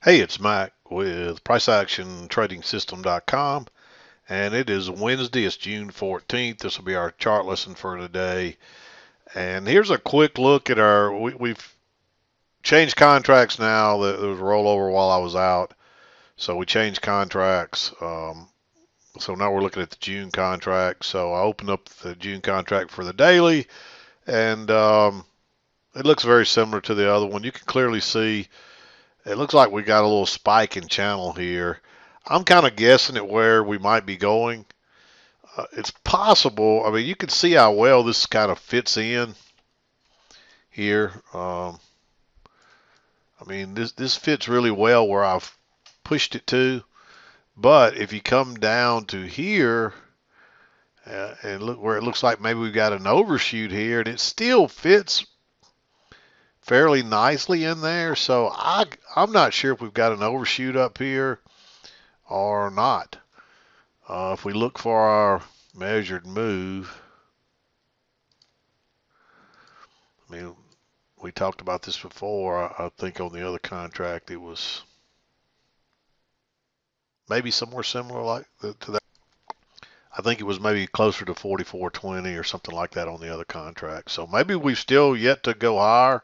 Hey, it's Mac with PriceActionTradingSystem.com, and it is Wednesday. It's June 14th. This will be our chart lesson for today. And here's a quick look at we've changed contracts now. There was a rollover while I was out, so we changed contracts. So now we're looking at the June contract. So I opened up the June contract for the daily, and it looks very similar to the other one. You can clearly see it looks like we got a little spike in channel here. I'm kind of guessing at where we might be going. It's possible. I mean, you can see how well this kind of fits in here. I mean, this fits really well where I've pushed it to. But if you come down to here and look where it looks like maybe we've got an overshoot here, and it still fits fairly nicely in there. So I'm not sure if we've got an overshoot up here or not. If we look for our measured move, I mean, we talked about this before. I think on the other contract it was maybe somewhere similar to that. I think it was maybe closer to 44.20 or something like that on the other contract. So maybe we've still yet to go higher.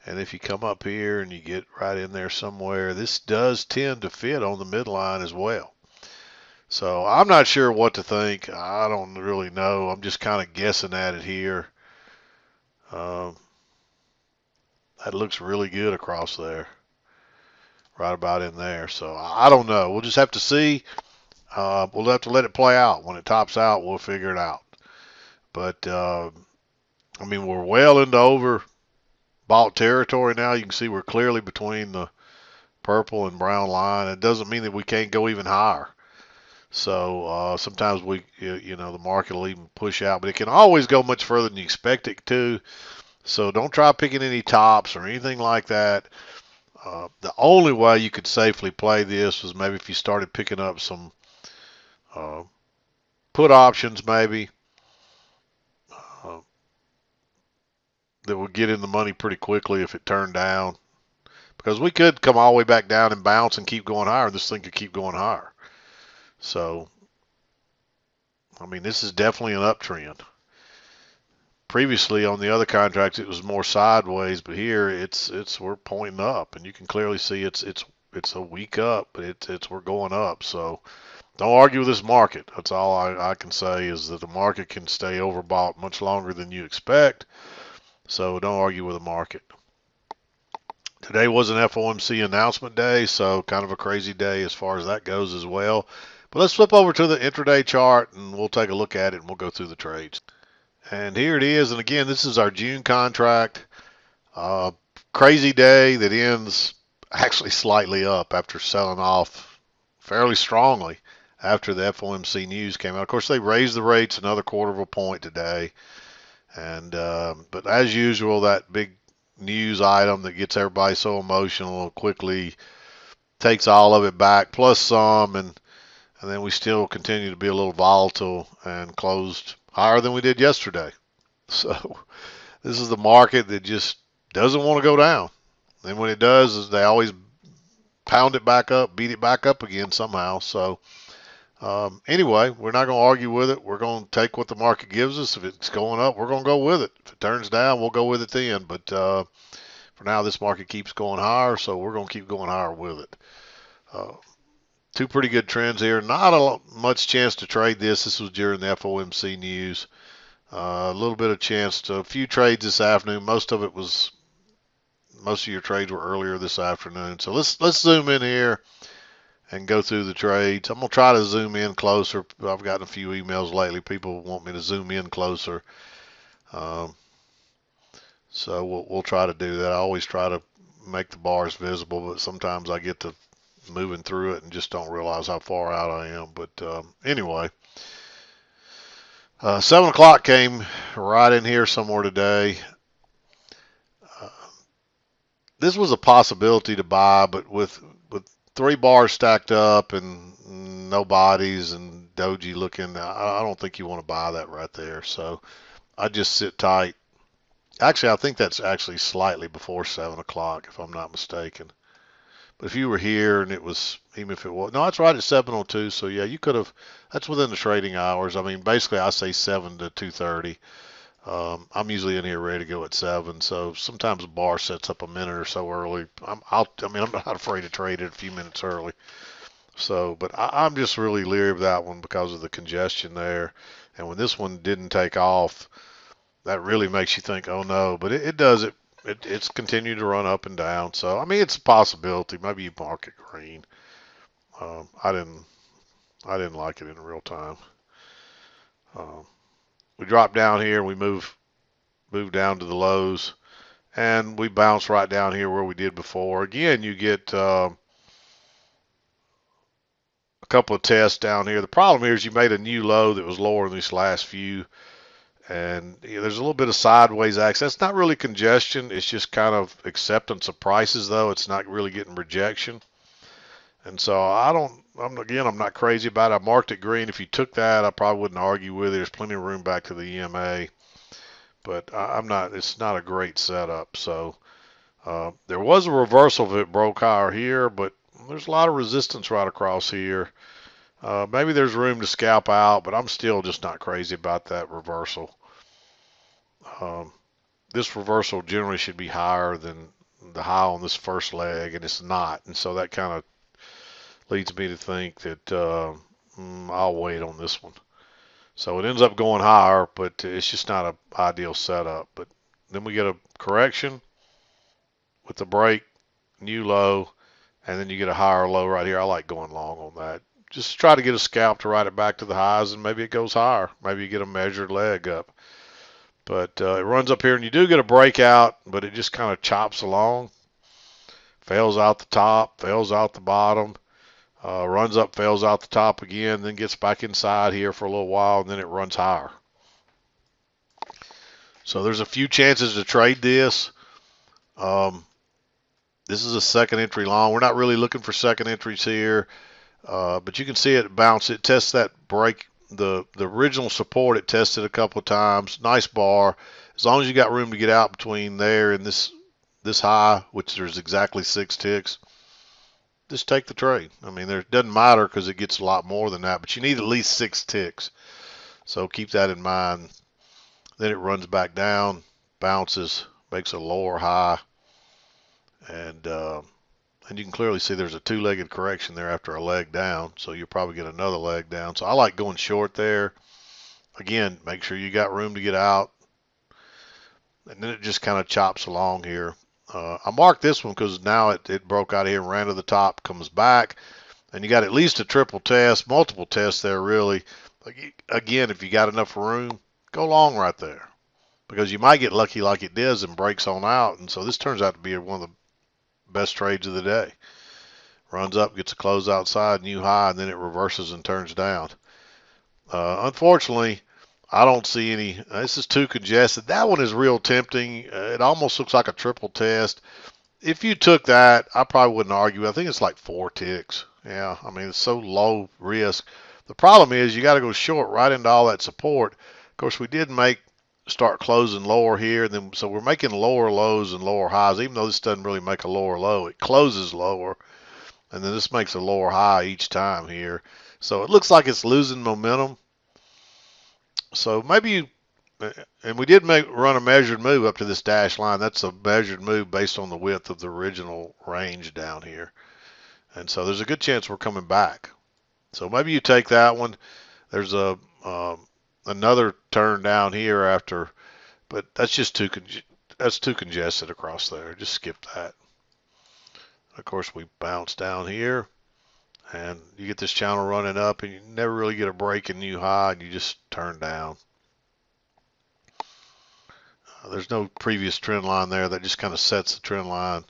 And if you come up here and you get right in there somewhere, this does tend to fit on the midline as well. So I'm not sure what to think. I don't really know. I'm just kind of guessing at it here. Um, that looks really good across there, right about in there. So I don't know. We'll just have to see. We'll have to let it play out. When it tops out, we'll figure it out. But I mean, we're well into overbought territory now. You can see we're clearly between the purple and brown line. It doesn't mean that we can't go even higher. So sometimes the market will even push out, but it can always go much further than you expect it to. So don't try picking any tops or anything like that. The only way you could safely play this was maybe if you started picking up some uh, put options, maybe uh, that would get in the money pretty quickly if it turned down. Because we could come all the way back down and bounce and keep going higher. This thing could keep going higher. So, I mean, this is definitely an uptrend. Previously on the other contracts, it was more sideways, but here we're pointing up, and you can clearly see it's a week up, but it's we're going up. So don't argue with this market. That's all I can say is that the market can stay overbought much longer than you expect. So don't argue with the market. Today was an FOMC announcement day, so kind of a crazy day as far as that goes as well. But let's flip over to the intraday chart and we'll take a look at it and we'll go through the trades. And here it is. And again, this is our June contract. Crazy day that ends actually slightly up after selling off fairly strongly after the FOMC news came out. Of course, they raised the rates another quarter of a point today. And but as usual, that big news item that gets everybody so emotional quickly takes all of it back plus some, and then we still continue to be a little volatile and closed higher than we did yesterday. So this is the market that just doesn't want to go down. And when it does, is they always pound it back up, beat it back up again somehow. So anyway, we're not going to argue with it. We're going to take what the market gives us. If it's going up, we're going to go with it. If it turns down, we'll go with it then. But for now, this market keeps going higher, so we're going to keep going higher with it. Uh, Two pretty good trends here. Not much chance to trade this. This was during the FOMC news. A little bit of chance to a few trades this afternoon. Most of your trades were earlier this afternoon. So let's zoom in here and go through the trades. I'm gonna try to zoom in closer. I've gotten a few emails lately. People want me to zoom in closer. Um, so we'll try to do that. I always try to make the bars visible, but sometimes I get to moving through it and just don't realize how far out I am. But anyway, 7 o'clock came right in here somewhere today. Uh, this was a possibility to buy, but with three bars stacked up and no bodies and doji looking, I don't think you want to buy that right there. So I just sit tight. Actually, I think that's actually slightly before 7 o'clock, if I'm not mistaken. But if you were here and it was, even if it was, no, that's right at 7:02. So yeah, you could have, that's within the trading hours. I mean, basically I say 7 to 2:30. I'm usually in here ready to go at 7. So sometimes the bar sets up a minute or so early. I mean, I'm not afraid to trade it a few minutes early. So, but I'm just really leery of that one because of the congestion there. And when this one didn't take off, that really makes you think, oh no. But it does it. It's continued to run up and down. So I mean, it's a possibility. Maybe you mark it green. Um, I didn't. I didn't like it in real time. Um, we drop down here. We move down to the lows, and we bounce right down here where we did before. Again, you get a couple of tests down here. The problem here is you made a new low that was lower than these last few. And there's a little bit of sideways access. It's not really congestion. It's just kind of acceptance of prices, though. It's not really getting rejection. And so I'm not crazy about it. I marked it green. If you took that, I probably wouldn't argue with it. There's plenty of room back to the EMA. But I'm not, it's not a great setup. So there was a reversal if it broke higher here, but there's a lot of resistance right across here. Maybe there's room to scalp out, but I'm still just not crazy about that reversal. Um, this reversal generally should be higher than the high on this first leg, and it's not. And so that kind of leads me to think that I'll wait on this one. So it ends up going higher, but it's just not an ideal setup. But then we get a correction with the break, new low, and then you get a higher low right here. I like going long on that. Just try to get a scalp to ride it back to the highs, and maybe it goes higher. Maybe you get a measured leg up. But it runs up here, and you do get a breakout, but it just kind of chops along. Fails out the top, fails out the bottom, runs up, fails out the top again, then gets back inside here for a little while, and then it runs higher. So there's a few chances to trade this. This is a second entry long. We're not really looking for second entries here, but you can see it bounce. It tests that break. The original support it tested a couple of times. Nice bar. As long as you got room to get out between there and this high, which there's exactly 6 ticks, just take the trade. I mean, it doesn't matter because it gets a lot more than that, but you need at least 6 ticks. So keep that in mind. Then it runs back down, bounces, makes a lower high, and you can clearly see there's a 2-legged correction there after a leg down, so you'll probably get another leg down. So I like going short there. Again, make sure you got room to get out. And then it just kind of chops along here. I marked this one because now it broke out here and ran to the top, comes back, and you got at least a triple test, multiple tests there really. Again, if you got enough room, go long right there because you might get lucky like it does and breaks on out. And so this turns out to be one of the best trades of the day. Runs up, gets a close outside, new high, and then it reverses and turns down. Unfortunately, I don't see any. This is too congested. That one is real tempting. It almost looks like a triple test. If you took that, I probably wouldn't argue. I think it's like 4 ticks. Yeah, I mean, it's so low risk. The problem is you got to go short right into all that support. Of course, we did start closing lower here, and then so we're making lower lows and lower highs. Even though this doesn't really make a lower low, it closes lower, and then this makes a lower high each time here. So it looks like it's losing momentum. So maybe and we did run a measured move up to this dash line. That's a measured move based on the width of the original range down here. And so there's a good chance we're coming back. So maybe you take that one. There's another turn down here after, but that's just too congested across there. Just skip that. Of course, we bounce down here, and you get this channel running up, and you never really get a break in new high, and you just turn down. There's no previous trend line there. That just kind of sets the trend line.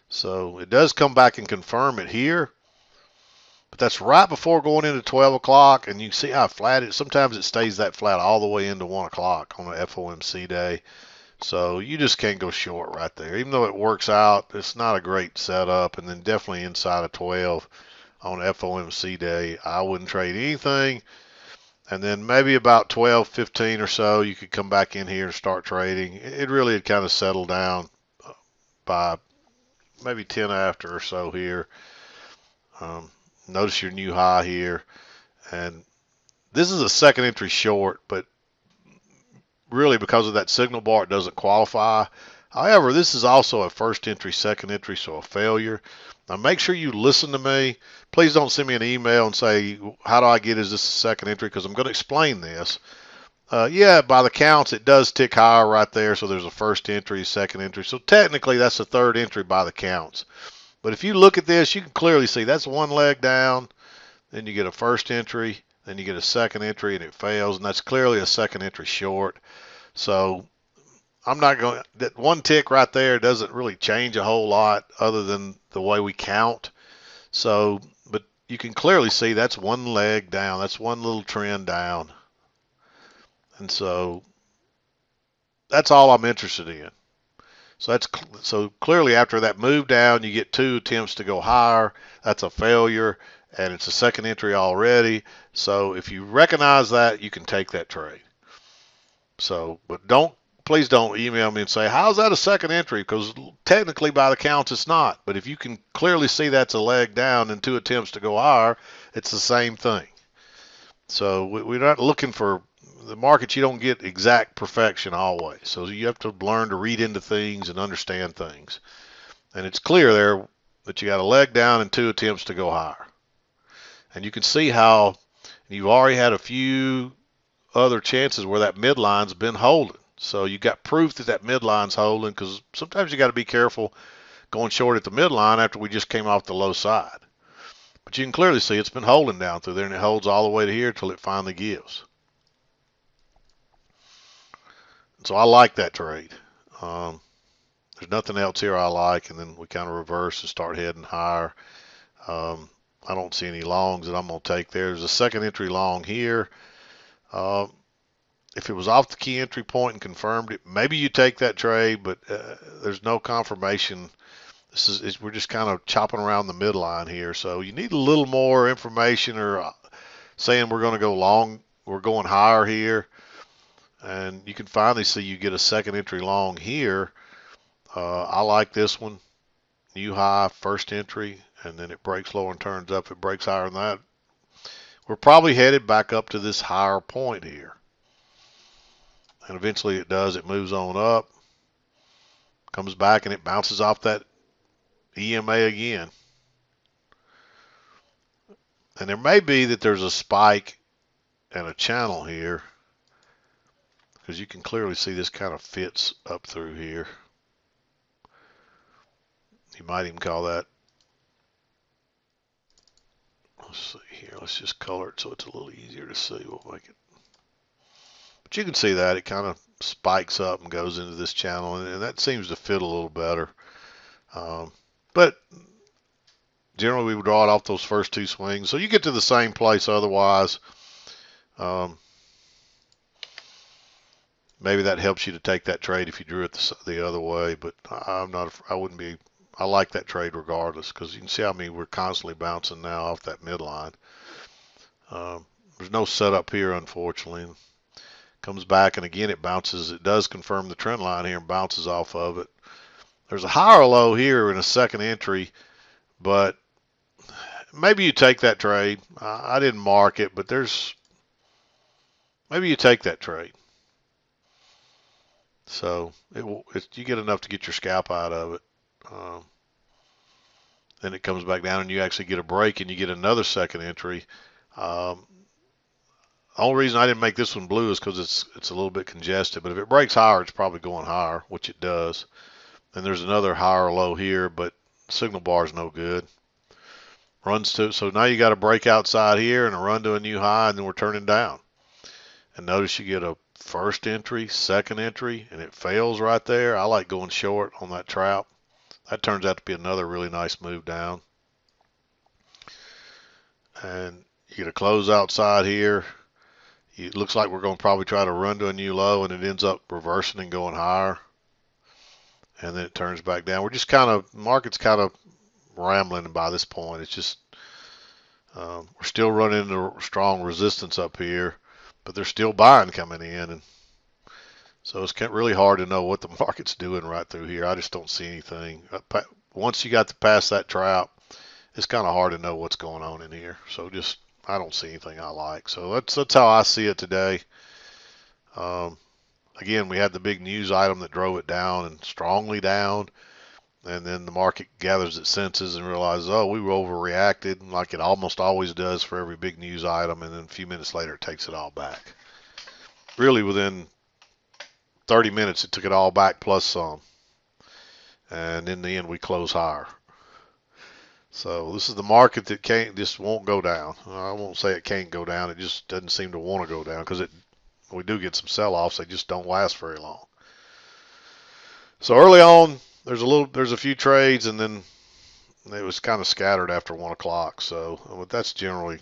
So it does come back and confirm it here. But that's right before going into 12 o'clock, and you can see how flat it is. Sometimes it stays that flat all the way into 1 o'clock on an FOMC day. So you just can't go short right there. Even though it works out, it's not a great setup. And then definitely inside of 12 on FOMC day, I wouldn't trade anything. And then maybe about 12, 15 or so, you could come back in here and start trading. It really had kind of settled down by maybe 10 after or so here. Notice your new high here, and this is a second entry short, but really because of that signal bar, it doesn't qualify. However, this is also a first entry, second entry, so a failure. Now make sure you listen to me. Please don't send me an email and say, how do I get, is this a second entry? Because I'm going to explain this. Yeah, by the counts, it does tick higher right there. So there's a first entry, second entry. So technically, that's a third entry by the counts. But if you look at this, you can clearly see that's one leg down. Then you get a first entry. Then you get a second entry, and it fails. And that's clearly a second entry short. So I'm not going, that one tick right there doesn't really change a whole lot other than the way we count. So, but you can clearly see that's one leg down. That's one little trend down. And so that's all I'm interested in. So clearly after that move down, you get 2 attempts to go higher. That's a failure, and it's a second entry already. So if you recognize that, you can take that trade. So, but please don't email me and say, how's that a second entry? Because technically by the counts, it's not. But if you can clearly see that's a leg down and 2 attempts to go higher, it's the same thing. So we're not looking for the market. You don't get exact perfection always. So you have to learn to read into things and understand things. And it's clear there that you got a leg down and 2 attempts to go higher. And you can see how you've already had a few other chances where that midline's been holding. So you got proof that that midline's holding, because sometimes you got to be careful going short at the midline after we just came off the low side. But you can clearly see it's been holding down through there, and it holds all the way to here until it finally gives. So I like that trade. There's nothing else here I like, and then we kind of reverse and start heading higher. I don't see any longs that I'm going to take there. There's a second entry long here. If it was off the key entry point and confirmed it, maybe you take that trade, but there's no confirmation. We're just kind of chopping around the midline here. So you need a little more information, or saying we're going to go long, we're going higher here. And you can finally see you get a second entry long here. I like this one. New high, first entry, and then it breaks lower and turns up. It breaks higher than that. We're probably headed back up to this higher point here. And eventually it does. It moves on up, comes back, and it bounces off that EMA again. And there may be that there's a spike and a channel here, because you can clearly see this kind of fits up through here. You might even call that, let's see here, let's just color it so it's a little easier to see. We'll make it. But you can see that it kind of spikes up and goes into this channel, and that seems to fit a little better. But generally we would draw it off those first 2 swings. So you get to the same place otherwise. Maybe that helps you to take that trade if you drew it the other way, but I wouldn't be, I like that trade regardless, because you can see, we're constantly bouncing now off that midline. There's no setup here, unfortunately. Comes back, and again it bounces. It does confirm the trend line here and bounces off of it. There's a higher low here in a second entry, but maybe you take that trade. I didn't mark it, but maybe you take that trade. So you get enough to get your scalp out of it. Then it comes back down, and you actually get a break, and you get another second entry. The only reason I didn't make this one blue is because it's a little bit congested. But if it breaks higher, it's probably going higher, which it does. Then there's another higher low here, but signal bar is no good. So now you got a break outside here and a run to a new high, and then we're turning down. And notice you get a first entry, second entry, and it fails right there. I like going short on that trap. That turns out to be another really nice move down. And you get a close outside here. It looks like we're going to probably try to run to a new low, and it ends up reversing and going higher. And then it turns back down. We're just market's kind of rambling by this point. It's just, we're still running into strong resistance up here, but there's still buying coming in. And so it's really hard to know what the market's doing right through here. I just don't see anything. once you got to pass that trap, it's kind of hard to know what's going on in here. So just, I don't see anything I like. So that's how I see it today. Again, we had the big news item that drove it down and strongly down. And then the market gathers its senses and realizes, oh, we were overreacted, like it almost always does for every big news item. And then a few minutes later, it takes it all back. Really, within 30 minutes, it took it all back plus some. And in the end, we close higher. So this is the market that just won't go down. I won't say it can't go down. It just doesn't seem to want to go down because we do get some sell-offs. They just don't last very long. So early on, there's a few trades, and then it was kind of scattered after 1 o'clock. So that's generally,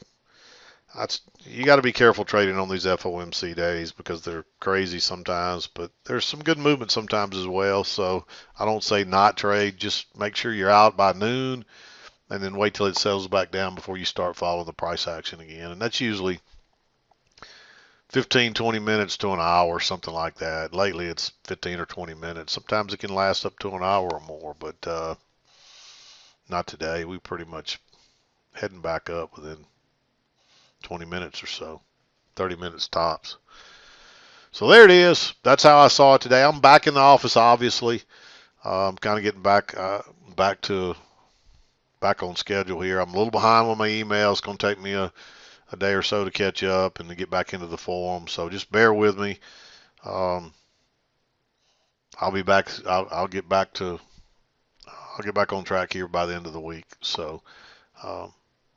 you got to be careful trading on these FOMC days because they're crazy sometimes, but there's some good movement sometimes as well. So I don't say not trade. Just make sure you're out by noon, and then wait till it settles back down before you start following the price action again. And that's usually 15, 20 minutes to an hour, something like that. Lately, it's 15 or 20 minutes. Sometimes it can last up to an hour or more, but not today. We pretty much heading back up within 20 minutes or so, 30 minutes tops. So there it is. That's how I saw it today. I'm back in the office, obviously. I'm kind of getting back on schedule here. I'm a little behind with my emails. It's going to take me a day or so to catch up and to get back into the forum. So just bear with me. I'll be back. I'll get back on track here by the end of the week. So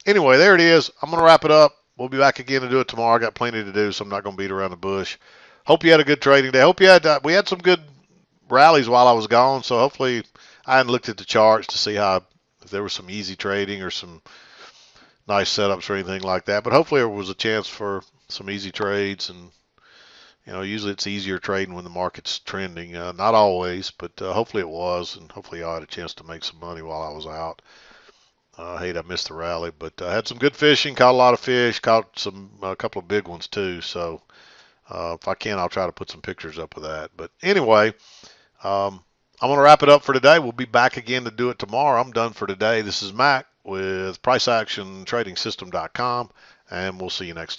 anyway, there it is. I'm going to wrap it up. We'll be back again to do it tomorrow. I got plenty to do, so I'm not going to beat around the bush. Hope you had a good trading day. Hope you had we had some good rallies while I was gone. So hopefully I hadn't looked at the charts to see if there was some easy trading or some nice setups or anything like that. But hopefully there was a chance for some easy trades. And usually it's easier trading when the market's trending. Not always, but hopefully it was. And hopefully I had a chance to make some money while I was out. I hate I missed the rally, but I had some good fishing, caught a lot of fish, caught a couple of big ones too. So if I can, I'll try to put some pictures up of that. But anyway, I'm going to wrap it up for today. We'll be back again to do it tomorrow. I'm done for today. This is Mac with PriceActionTradingSystem.com, and we'll see you next time.